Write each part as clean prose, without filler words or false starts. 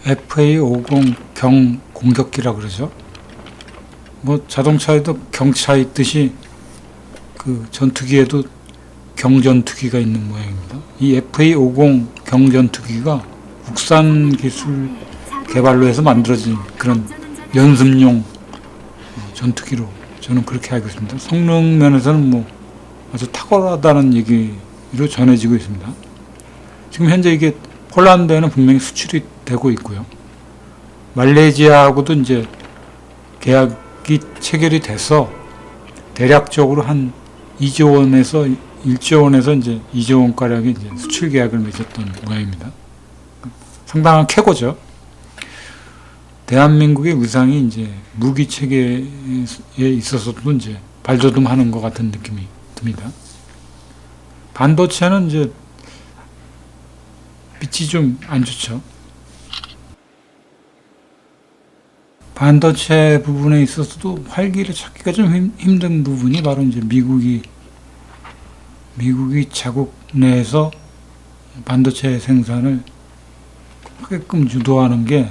FA50 경 공격기라 그러죠. 뭐 자동차에도 경차 있듯이 그 전투기에도 경전투기가 있는 모양입니다. 이 FA50 경전투기가 국산 기술 개발로 해서 만들어진 그런 연습용 전투기로 저는 그렇게 알고 있습니다. 성능 면에서는 뭐 아주 탁월하다는 얘기로 전해지고 있습니다. 지금 현재 이게 폴란드에는 분명히 수출이 되고 있고요. 말레이시아하고도 이제 계약이 체결이 돼서 대략적으로 한 2조 원에서 1조 원에서 이제 2조 원가량의 이제 수출 계약을 맺었던 모양입니다. 상당한 캐고죠. 대한민국의 위상이 이제 무기 체계에 있어서도 이제 발돋움하는 것 같은 느낌이 듭니다. 반도체는 이제 빛이 좀 안 좋죠. 반도체 부분에 있어서도 활기를 찾기가 좀 힘든 부분이 바로 이제 미국이 자국 내에서 반도체 생산을 하게끔 유도하는 게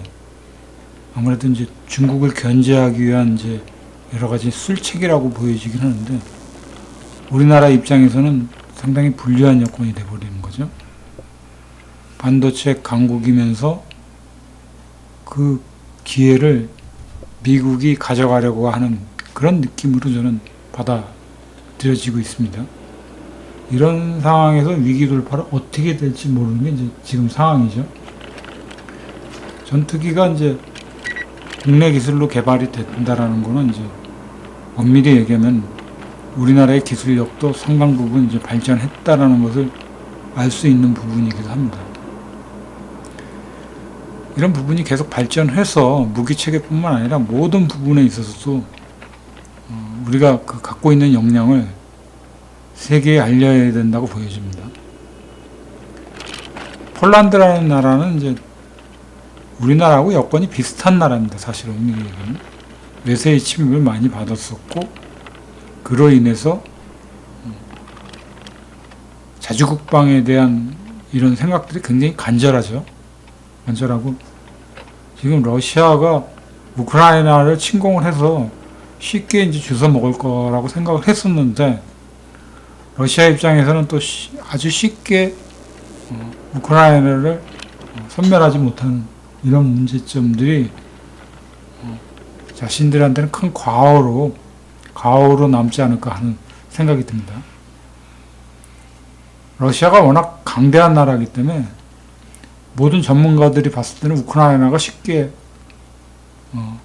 아무래도 이제 중국을 견제하기 위한 이제 여러 가지 술책이라고 보여지긴 하는데 우리나라 입장에서는 상당히 불리한 여건이 돼버리는 거죠. 반도체 강국이면서 그 기회를 미국이 가져가려고 하는 그런 느낌으로 저는 받아들여지고 있습니다. 이런 상황에서 위기 돌파를 어떻게 될지 모르는 게 이제 지금 상황이죠. 전투기가 이제 국내 기술로 개발이 된다라는 거는 이제 엄밀히 얘기하면 우리나라의 기술력도 상당 부분 이제 발전했다라는 것을 알 수 있는 부분이기도 합니다. 이런 부분이 계속 발전해서 무기 체계뿐만 아니라 모든 부분에 있어서도 우리가 그 갖고 있는 역량을 세계에 알려야 된다고 보여집니다. 폴란드라는 나라는 이제 우리나라하고 여건이 비슷한 나라입니다. 사실 엄밀히 얘기하면 외세의 침입을 많이 받았었고 그로 인해서 자주국방에 대한 이런 생각들이 굉장히 간절하죠. 간절하고 지금 러시아가 우크라이나를 침공을 해서 쉽게 이제 주워 먹을 거라고 생각을 했었는데 러시아 입장에서는 또 아주 쉽게 우크라이나를 섬멸하지 못하는 이런 문제점들이 자신들한테는 큰 과오로 남지 않을까 하는 생각이 듭니다. 러시아가 워낙 강대한 나라이기 때문에 모든 전문가들이 봤을 때는 우크라이나가 쉽게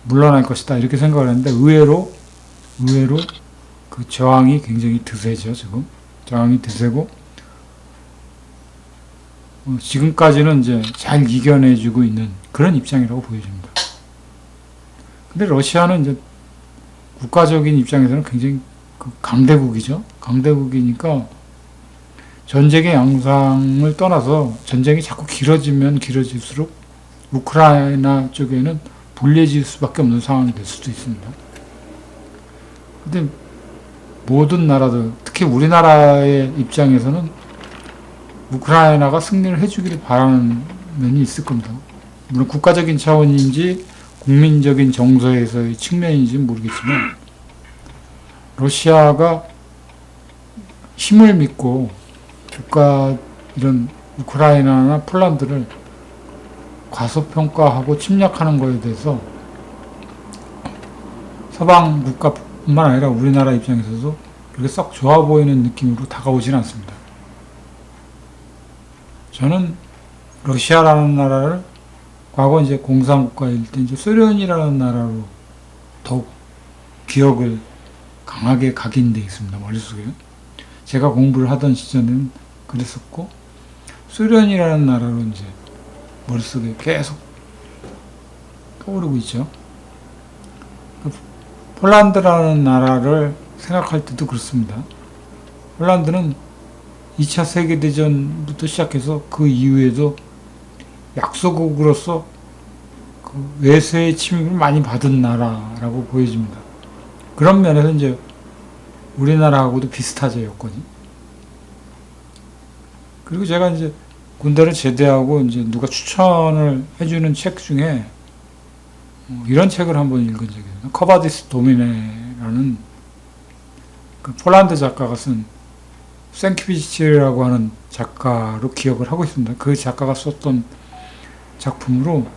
물러날 것이다 이렇게 생각을 했는데 의외로 그 저항이 굉장히 드세죠. 지금 저항이 드세고 지금까지는 이제 잘 이겨내주고 있는 그런 입장이라고 보여집니다. 근데 러시아는 이제 국가적인 입장에서는 굉장히 강대국이죠. 강대국이니까 전쟁의 양상을 떠나서 전쟁이 자꾸 길어지면 길어질수록 우크라이나 쪽에는 불리해질 수밖에 없는 상황이 될 수도 있습니다. 근데 모든 나라들, 특히 우리나라의 입장에서는 우크라이나가 승리를 해주기를 바라는 면이 있을 겁니다. 물론 국가적인 차원인지 국민적인 정서에서의 측면인지는 모르겠지만 러시아가 힘을 믿고 이런 우크라이나나 폴란드를 과소평가하고 침략하는 것에 대해서 서방 국가뿐만 아니라 우리나라 입장에서도 그렇게 썩 좋아 보이는 느낌으로 다가오지는 않습니다. 저는 러시아라는 나라를 과거 이제 공산국가일 때 이제 소련이라는 나라로 더욱 기억을 강하게 각인되어 있습니다. 머릿속에. 제가 공부를 하던 시절에는 그랬었고, 소련이라는 나라로 이제 머릿속에 계속 떠오르고 있죠. 폴란드라는 나라를 생각할 때도 그렇습니다. 폴란드는 2차 세계대전부터 시작해서 그 이후에도 약소국으로서 그 외세의 침입을 많이 받은 나라라고 보여집니다. 그런 면에서 이제 우리나라하고도 비슷하죠, 여건이. 그리고 제가 이제 군대를 제대하고 이제 누가 추천을 해주는 책 중에 이런 책을 한번 읽은 적이 있어요. 커바디스 도미네라는 그 폴란드 작가가 쓴 생키비치라고 하는 작가로 기억을 하고 있습니다. 그 작가가 썼던 작품으로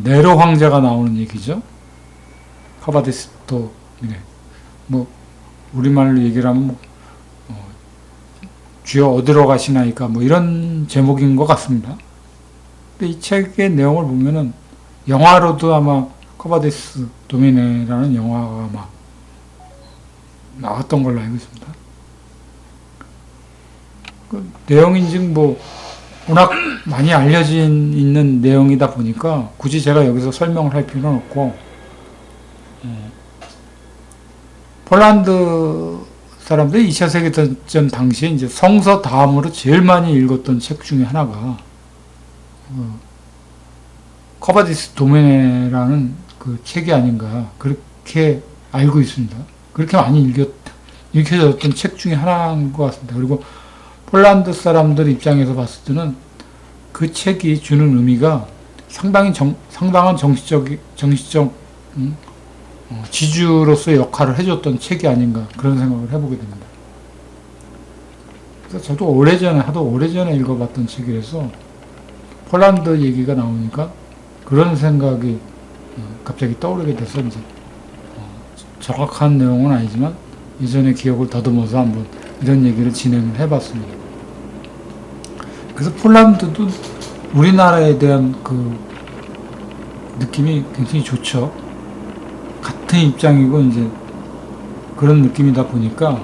네로 황제가 나오는 얘기죠. 커바디스 도미네. 뭐 우리말로 얘기를 하면 주여 어디로 가시나이까 뭐 이런 제목인 것 같습니다. 근데 이 책의 내용을 보면은 영화로도 아마 커바디스 도미네라는 영화가 아마 나왔던 걸로 알고 있습니다. 그 내용인즉 뭐 워낙 많이 알려진 있는 내용이다 보니까 굳이 제가 여기서 설명을 할 필요는 없고 폴란드 사람들이 2차 세계대전 당시에 이제 성서 다음으로 제일 많이 읽었던 책 중에 하나가 커바디스 도메네라는 그 책이 아닌가 그렇게 알고 있습니다. 그렇게 많이 읽혀졌던 책 중에 하나인 것 같습니다. 그리고 폴란드 사람들 입장에서 봤을 때는 그 책이 주는 의미가 상당한 정치적 지주로서의 역할을 해줬던 책이 아닌가 그런 생각을 해보게 됩니다. 그래서 저도 하도 오래전에 읽어봤던 책이라서 폴란드 얘기가 나오니까 그런 생각이 갑자기 떠오르게 돼서 이제 정확한 내용은 아니지만 예전의 기억을 더듬어서 한번 이런 얘기를 진행을 해봤습니다. 그래서 폴란드도 우리나라에 대한 그 느낌이 굉장히 좋죠. 같은 입장이고 이제 그런 느낌이다 보니까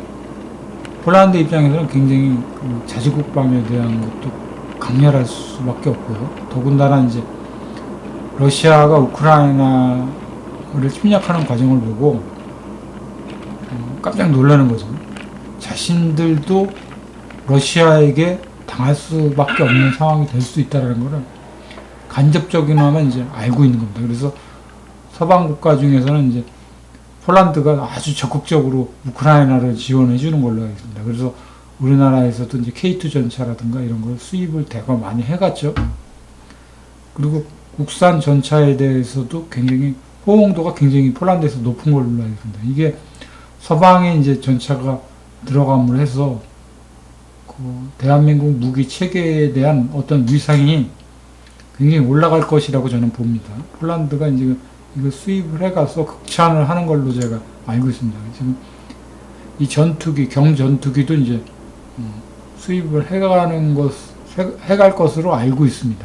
폴란드 입장에서는 굉장히 그 자주국방에 대한 것도 강렬할 수밖에 없고요. 더군다나 이제 러시아가 우크라이나를 침략하는 과정을 보고 깜짝 놀라는 거죠. 자신들도 러시아에게 당할 수밖에 없는 상황이 될 수 있다는 것을 간접적이나마 이제 알고 있는 겁니다. 그래서 서방 국가 중에서는 이제 폴란드가 아주 적극적으로 우크라이나를 지원해 주는 걸로 알겠습니다. 그래서 우리나라에서도 이제 K2 전차라든가 이런 걸 수입을 대거 많이 해갔죠. 그리고 국산 전차에 대해서도 굉장히 호응도가 굉장히 폴란드에서 높은 걸로 알겠습니다. 이게 서방에 이제 전차가 들어감으로 해서 그 대한민국 무기 체계에 대한 어떤 위상이 굉장히 올라갈 것이라고 저는 봅니다. 폴란드가 이제 이거 수입을 해가서 극찬을 하는 걸로 제가 알고 있습니다. 지금 이 전투기, 경전투기도 이제 수입을 해갈 것으로 알고 있습니다.